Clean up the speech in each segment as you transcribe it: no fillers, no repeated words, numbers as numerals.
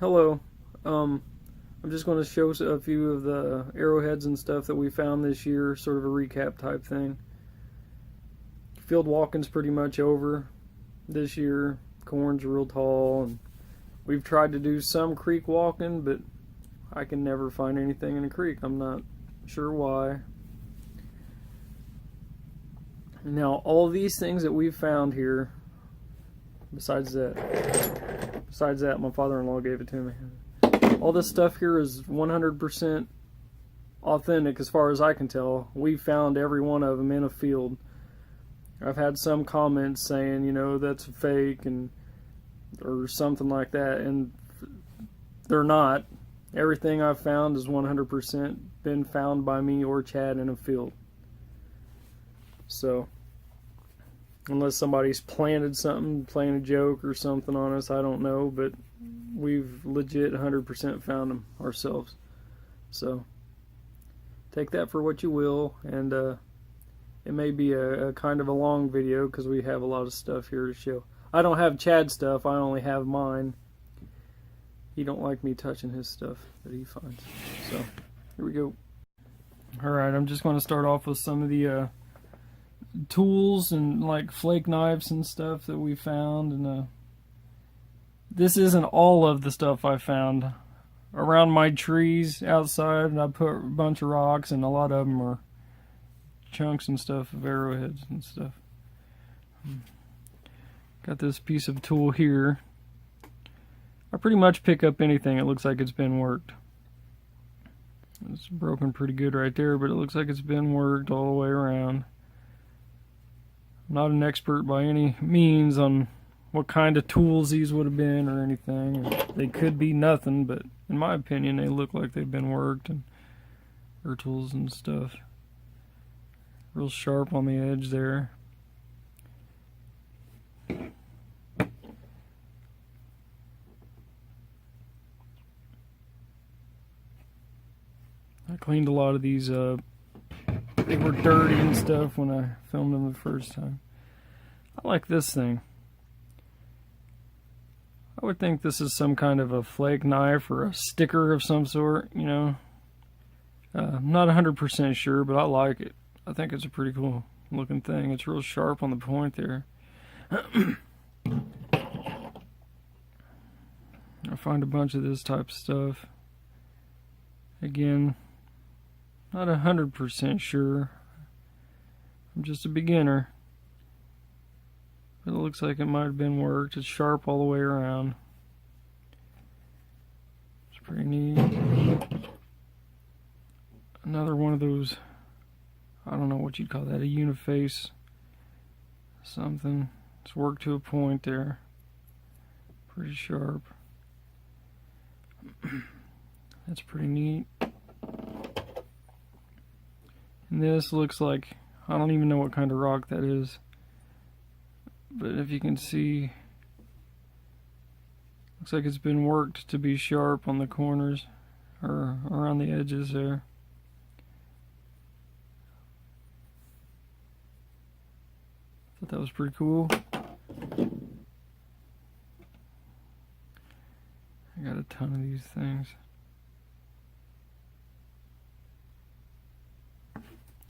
Hello. I'm just going to show a few of the arrowheads and stuff that we found this year, sort of a recap type thing. Field walking's pretty much over this year. Corn's real tall, and we've tried to do some creek walking, but I can never find anything in a creek. I'm not sure why. Now, all these things that we've found here, besides that, my father-in-law gave it to me. All this stuff here is 100% authentic as far as I can tell. We found every one of them in a field. I've had some comments saying, you know, that's fake and or something like that, and they're not. Everything I've found is 100% been found by me or Chad in a field. So, unless somebody's planted something, playing a joke or something on us, I don't know, but we've legit 100% found them ourselves. So, take that for what you will, and it may be a kind of a long video because we have a lot of stuff here to show. I don't have Chad's stuff, I only have mine. He don't like me touching his stuff that he finds. So, here we go. Alright, I'm just going to start off with some of the tools and like flake knives and stuff that we found, and this isn't all of the stuff I found. Around my trees outside, I put a bunch of rocks, and a lot of them are chunks and stuff of arrowheads and stuff. Got this piece of tool here. I pretty much pick up anything it looks like it's been worked. It's broken pretty good right there, but it looks like it's been worked all the way around. I'm not an expert by any means on what kind of tools these would have been or anything. They could be nothing, but in my opinion they look like they've been worked, and or tools and stuff. Real sharp on the edge there. I cleaned a lot of these up. They were dirty and stuff when I filmed them the first time. I like this thing. I would think this is some kind of a flake knife or a sticker of some sort, you know. I'm not 100% sure, but I like it. I think it's a pretty cool looking thing. It's real sharp on the point there. I find a bunch of this type of stuff. Again, not 100% sure. I'm just a beginner. But it looks like it might have been worked. It's sharp all the way around. It's pretty neat. Another one of those, I don't know what you'd call that, a uniface something. It's worked to a point there. Pretty sharp. That's pretty neat. And this looks like, I don't even know what kind of rock that is. But if you can see, looks like it's been worked to be sharp on the corners or around the edges there. Thought that was pretty cool. I got a ton of these things.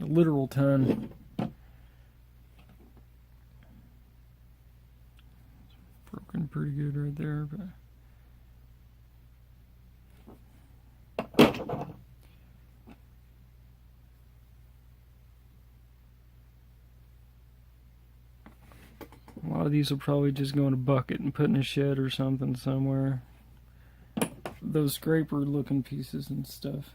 A literal ton. Broken pretty good right there, but a lot of these will probably just go in a bucket and put in a shed or something somewhere. Those scraper looking pieces and stuff.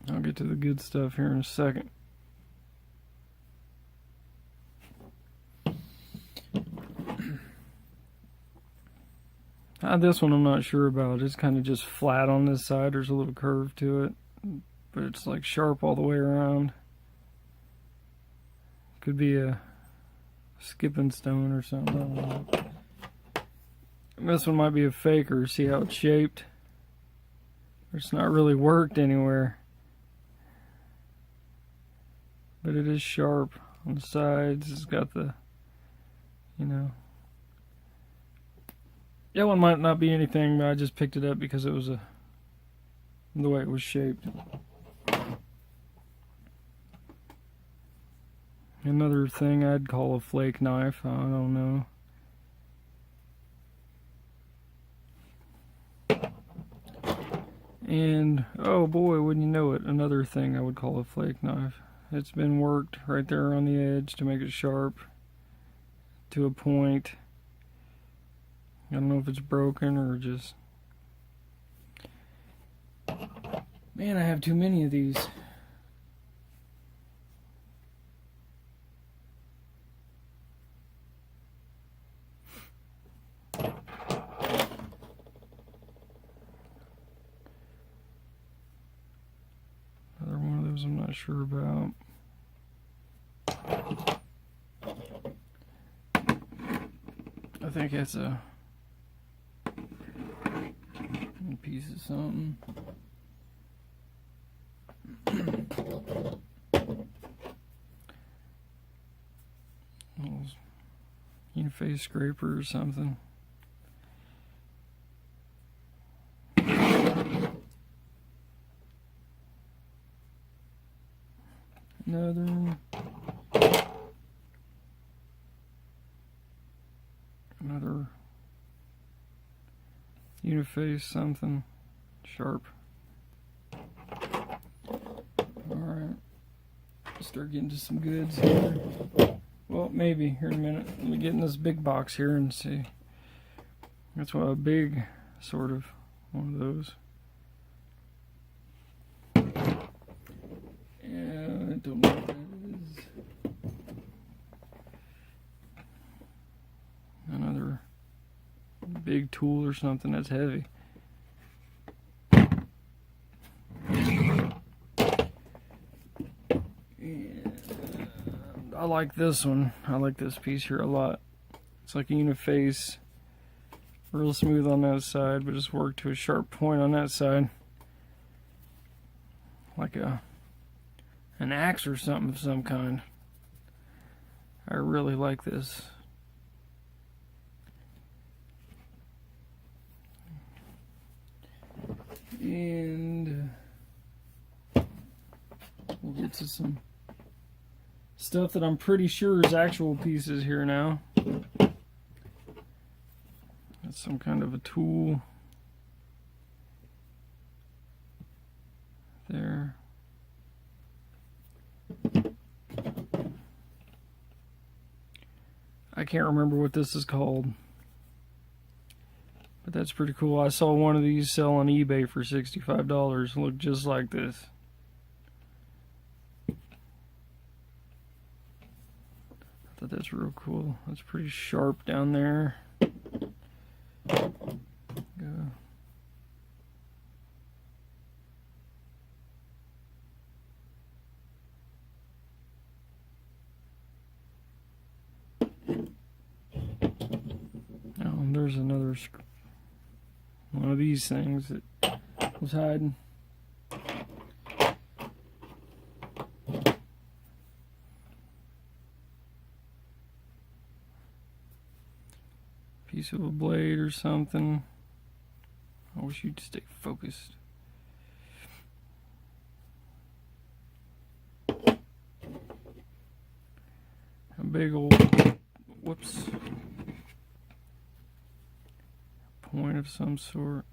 I'll get to the good stuff here in a second. This one I'm not sure about. It's kind of just flat on this side. There's a little curve to it, but it's like sharp all the way around. Could be a skipping stone or something. I don't know. This one might be a faker. See how it's shaped? It's not really worked anywhere. But it is sharp on the sides. It's got the, you know. That one might not be anything, but I just picked it up because it was the way it was shaped. Another thing I'd call a flake knife. I don't know. And, oh boy, wouldn't you know it, another thing I would call a flake knife. It's been worked right there on the edge to make it sharp to a point. I don't know if it's broken or just... Man, I have too many of these. Another one of those I'm not sure about. I think it's a piece of something. Uniface scraper or something. Another uniface something sharp. Alright, start getting to some goods here. Well, maybe here in a minute. Let me get in this big box here and see. That's why a big sort of one of those. Yeah, I don't know what that is. Another big tool or something that's heavy. I like this one. I like this piece here a lot. It's like a uniface, real smooth on that side, but it's worked to a sharp point on that side, like an axe or something of some kind. I really like this. And we'll get to some stuff that I'm pretty sure is actual pieces here now. That's some kind of a tool. There. I can't remember what this is called. But that's pretty cool. I saw one of these sell on eBay for $65. Looked just like this. I thought that's real cool. That's pretty sharp down there. Go. Oh, and there's another one of these things that was hiding. Piece of a blade or something. I wish you'd stay focused. A big old, whoops, point of some sort.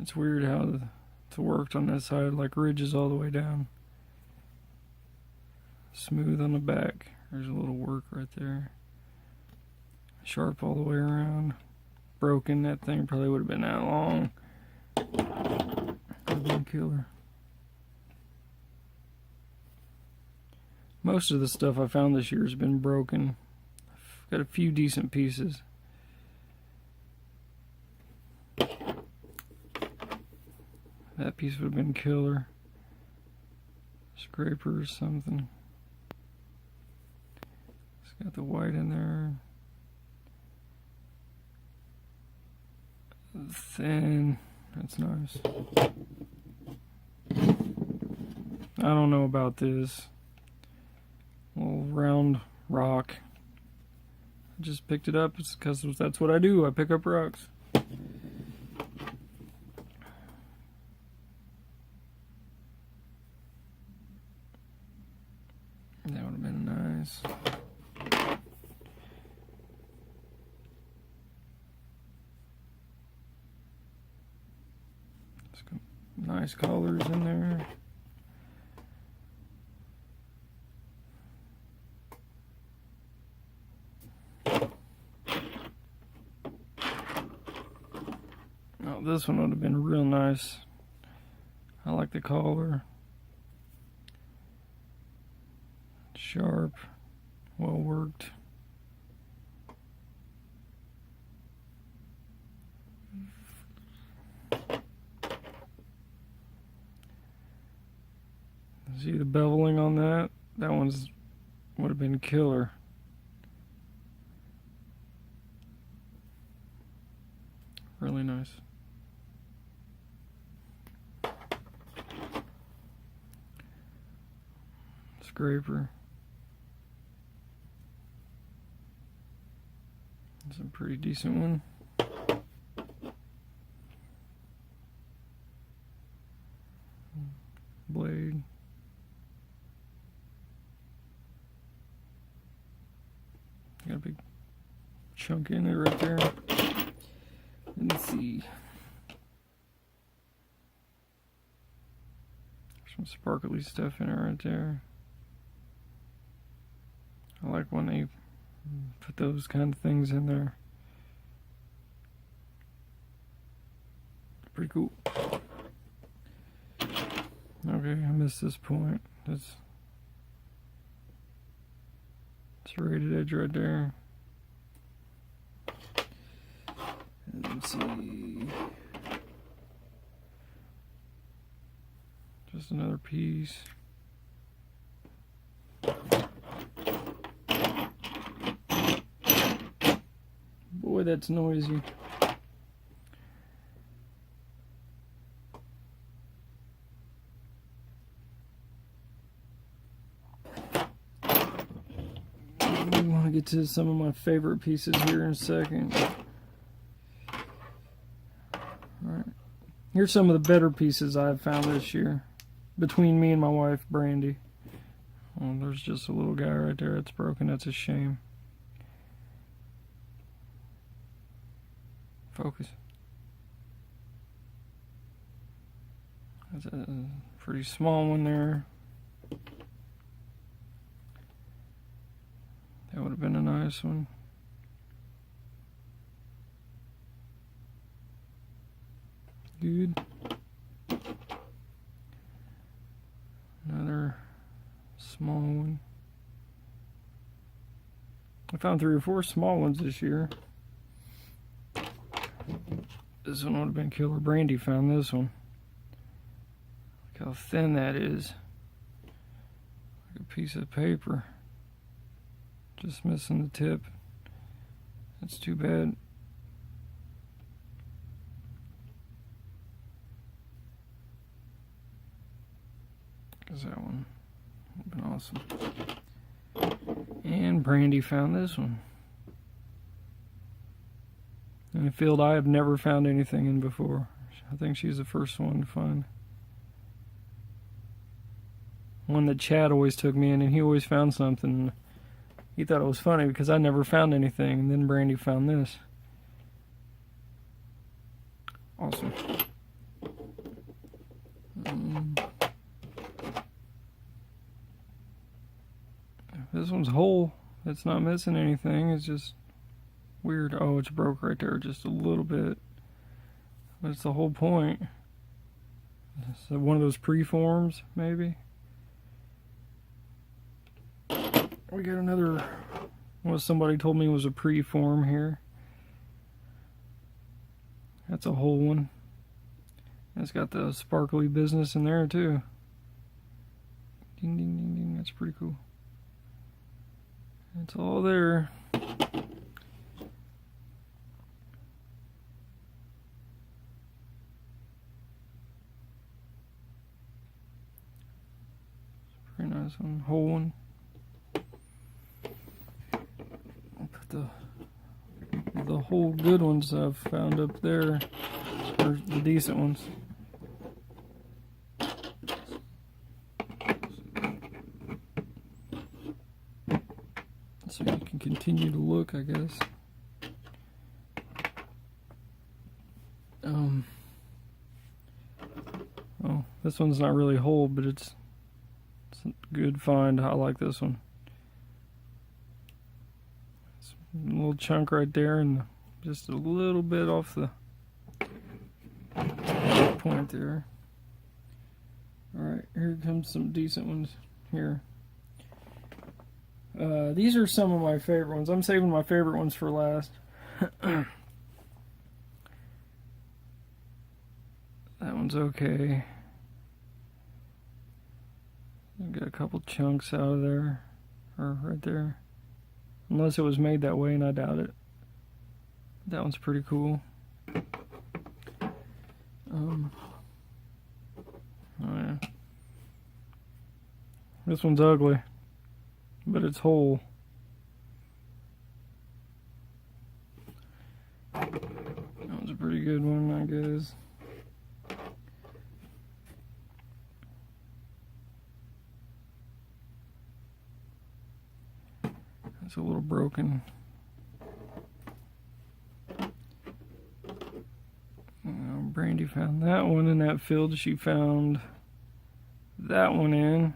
It's weird how it's worked on that side, like ridges all the way down. Smooth on the back. There's a little work right there. Sharp all the way around. Broken. That thing probably would have been that long. Could have been a killer. Most of the stuff I found this year has been broken. I've got a few decent pieces. That piece would have been killer. Scraper or something. It's got the white in there. Thin. That's nice. I don't know about this. Little round rock. I just picked it up. It's because that's what I do. I pick up rocks. That would have been nice. Nice colors in there. Oh, this one would have been real nice. I like the collar. Sharp, well worked. See the beveling on that? That one's would have been killer. Really nice. Scraper. It's a pretty decent one. Blade. Got a big chunk in it right there. Let's see. There's some sparkly stuff in it right there. I like when they put those kind of things in there. Pretty cool. Okay, I missed this point. It's serrated edge right there. Let's see. Just another piece. Boy, that's noisy. I want to get to some of my favorite pieces here in a second. Alright. Here's some of the better pieces I've found this year. Between me and my wife, Brandy. Oh, there's just a little guy right there that's broken. That's a shame. Focus. That's a pretty small one there. That would have been a nice one. Good. Another small one. I found 3 or 4 small ones this year. This one would have been killer. Brandy found this one. Look how thin that is. Like a piece of paper. Just missing the tip. That's too bad. Because that one would have been awesome. And Brandy found this one. In a field I have never found anything in before. I think she's the first one to find. One that Chad always took me in, and he always found something. He thought it was funny because I never found anything, and then Brandy found this. Awesome. This one's whole. It's not missing anything. It's just weird. Oh, it's broke right there just a little bit. That's the whole point. So one of those preforms, maybe. We got another, what somebody told me was a preform here. That's a whole one. It's got the sparkly business in there too. Ding, ding, ding, ding. That's pretty cool. It's all there. nice one, whole one. I'll put the whole good ones I've found up there, or the decent ones. So you can continue to look, I guess. Oh, this one's not really whole, but it's a good find. I like this one. It's a little chunk right there, and just a little bit off the point there. Alright, here comes some decent ones here. These are some of my favorite ones. I'm saving my favorite ones for last. That one's okay. Got a couple chunks out of there, or right there. Unless it was made that way, and I doubt it. That one's pretty cool. Oh yeah. This one's ugly, but it's whole. That one's a pretty good one, I guess. It's a little broken. Brandy found that one in that field. She found that one in.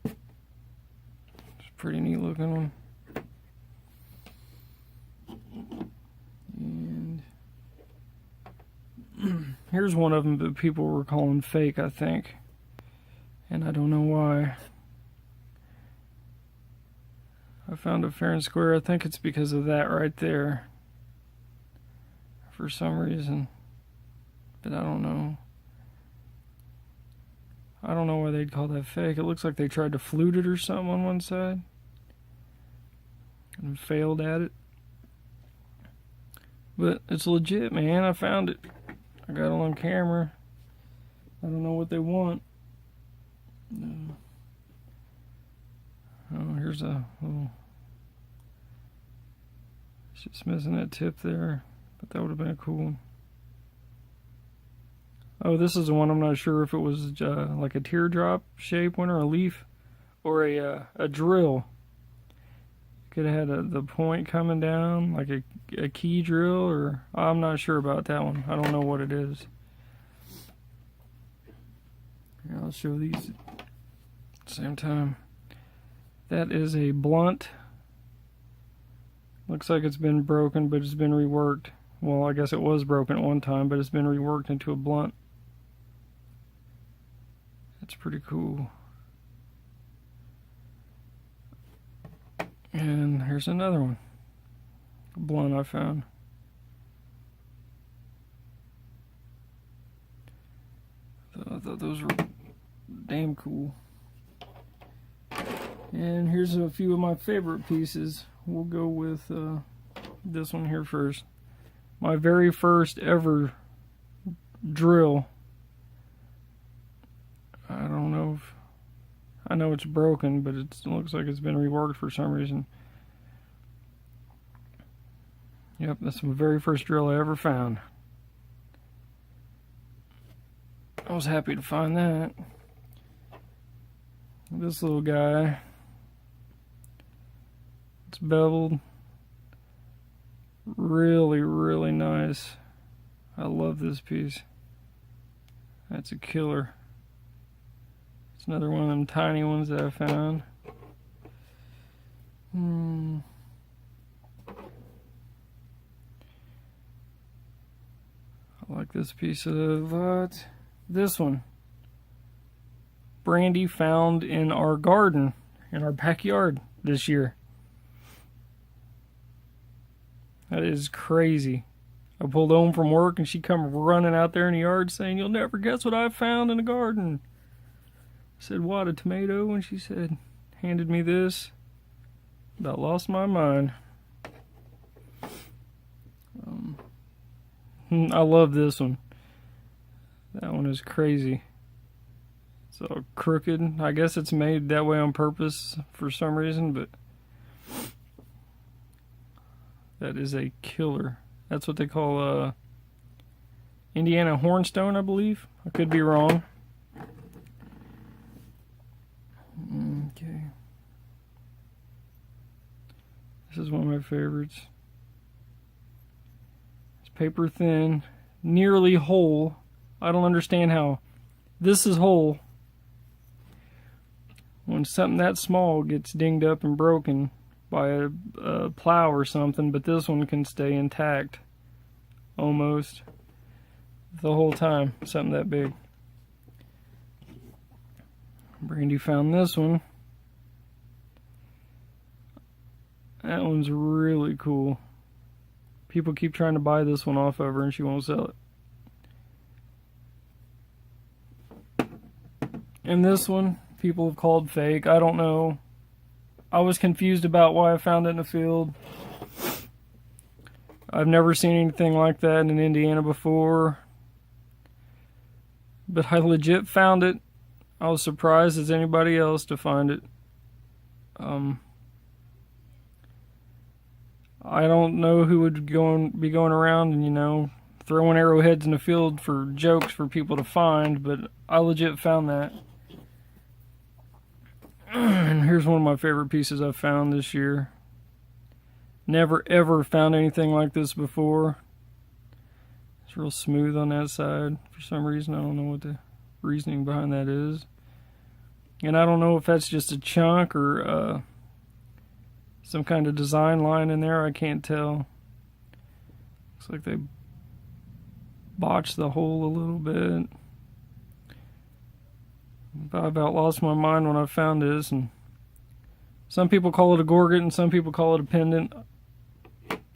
It's a pretty neat looking one. And here's one of them that people were calling fake, I think. And I don't know why. I found it fair and square. I think it's because of that right there. For some reason. But I don't know. I don't know why they'd call that fake. It looks like they tried to flute it or something on one side. And failed at it. But it's legit, man. I found it. I got it on camera. I don't know what they want. No. Oh, here's a little... It's just missing that tip there. But that would have been a cool one. Oh, this is the one. I'm not sure if it was like a teardrop shape one or a leaf or a drill. Could have had the point coming down like a key drill, or I'm not sure about that one. I don't know what it is. Here, I'll show these at the same time. That is a blunt. Looks like it's been broken, but it's been reworked. Well, I guess it was broken at one time, but it's been reworked into a blunt. That's pretty cool. And here's another one. A blunt I found. I thought those were damn cool. And here's a few of my favorite pieces. We'll go with this one here first. My very first ever drill. I don't know if... I know it's broken, but it looks like it's been reworked for some reason. Yep, that's the very first drill I ever found. I was happy to find that. This little guy. It's beveled. Really, really nice. I love this piece. That's a killer. It's another one of them tiny ones that I found. I like this piece a lot. This one. Brandy found in our garden, in our backyard this year. That is crazy. I pulled home from work and she come running out there in the yard saying, "You'll never guess what I found in the garden." I said, "What, a tomato?" And she said, handed me this. About lost my mind. I love this one. That one is crazy. It's all crooked. I guess it's made that way on purpose for some reason, but that is a killer. That's what they call Indiana hornstone, I believe. I could be wrong. Okay. This is one of my favorites. It's paper thin, nearly whole. I don't understand how this is whole when something that small gets dinged up and broken by a plow or something, but this one can stay intact almost the whole time. Something that big. Brandy found this one. That one's really cool. People keep trying to buy this one off of her and she won't sell it. And this one, people have called fake. I don't know. I was confused about why I found it in the field. I've never seen anything like that in Indiana before. But I legit found it. I was surprised as anybody else to find it. I don't know who would be going around and, you know, throwing arrowheads in the field for jokes for people to find, but I legit found that. And here's one of my favorite pieces I've found this year. Never ever found anything like this before. It's real smooth on that side for some reason. I don't know what the reasoning behind that is. And I don't know if that's just a chunk or some kind of design line in there. I can't tell. Looks like they botched the hole a little bit. I about lost my mind when I found this, and some people call it a gorget and some people call it a pendant.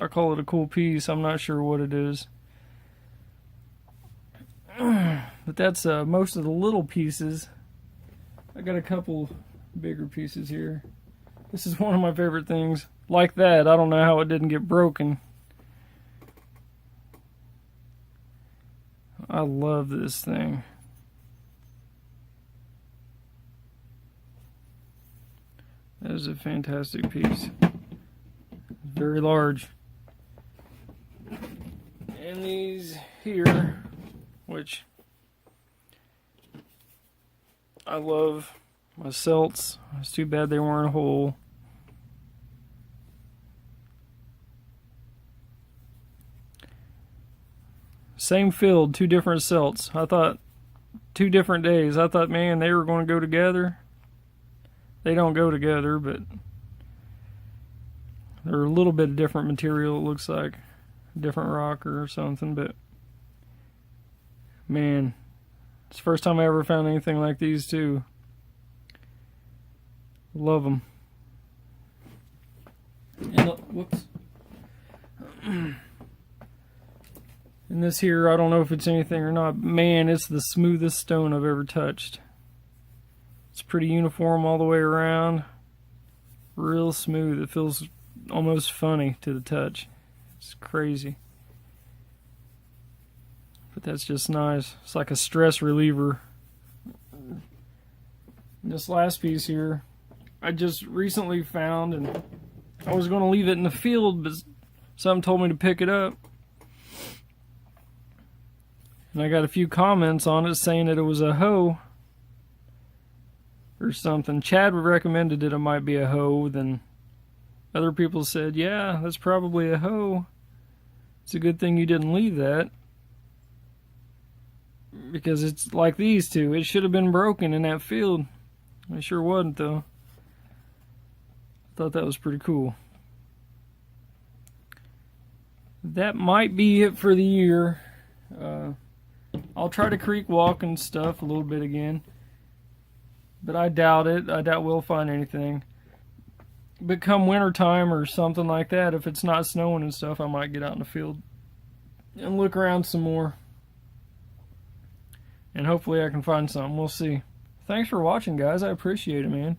I call it a cool piece. I'm not sure what it is. But that's most of the little pieces. I got a couple bigger pieces here. This is one of my favorite things. Like that, I don't know how it didn't get broken. I love this thing. That is a fantastic piece. Very large. And these here, which I love, my celts. It's too bad they weren't whole. Same field, two different celts. I thought 2 different days. I thought, man, they were going to go together. They don't go together, but they're a little bit of different material, it looks like. Different rock or something, but man, it's the first time I ever found anything like these too. Love them. And whoops. And this here, I don't know if it's anything or not. Man, it's the smoothest stone I've ever touched. It's pretty uniform all the way around. Real smooth. It feels almost funny to the touch. It's crazy. But that's just nice. It's like a stress reliever. And this last piece here, I just recently found, and I was going to leave it in the field, but something told me to pick it up. And I got a few comments on it saying that it was a hoe or something. Chad recommended that it might be a hoe. Then other people said, yeah, that's probably a hoe. It's a good thing you didn't leave that, because it's like these two. It should have been broken in that field. It sure wasn't, though. I thought that was pretty cool. That might be it for the year. I'll try to creek walk and stuff a little bit again, but I doubt it. I doubt we'll find anything. But come wintertime or something like that, if it's not snowing and stuff, I might get out in the field and look around some more. And hopefully I can find something. We'll see. Thanks for watching, guys. I appreciate it, man.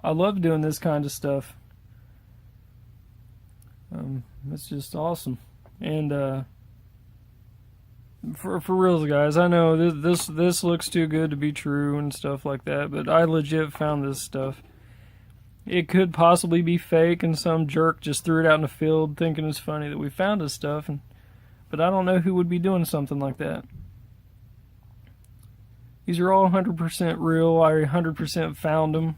I love doing this kind of stuff. It's just awesome. And for reals, guys. I know this looks too good to be true and stuff like that, but I legit found this stuff. It could possibly be fake, and some jerk just threw it out in the field thinking it's funny that we found this stuff. But I don't know who would be doing something like that. These are all 100% real. I 100% found them.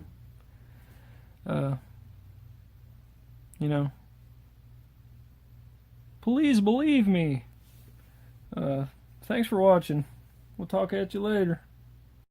You know, please believe me. Thanks for watching. We'll talk at you later.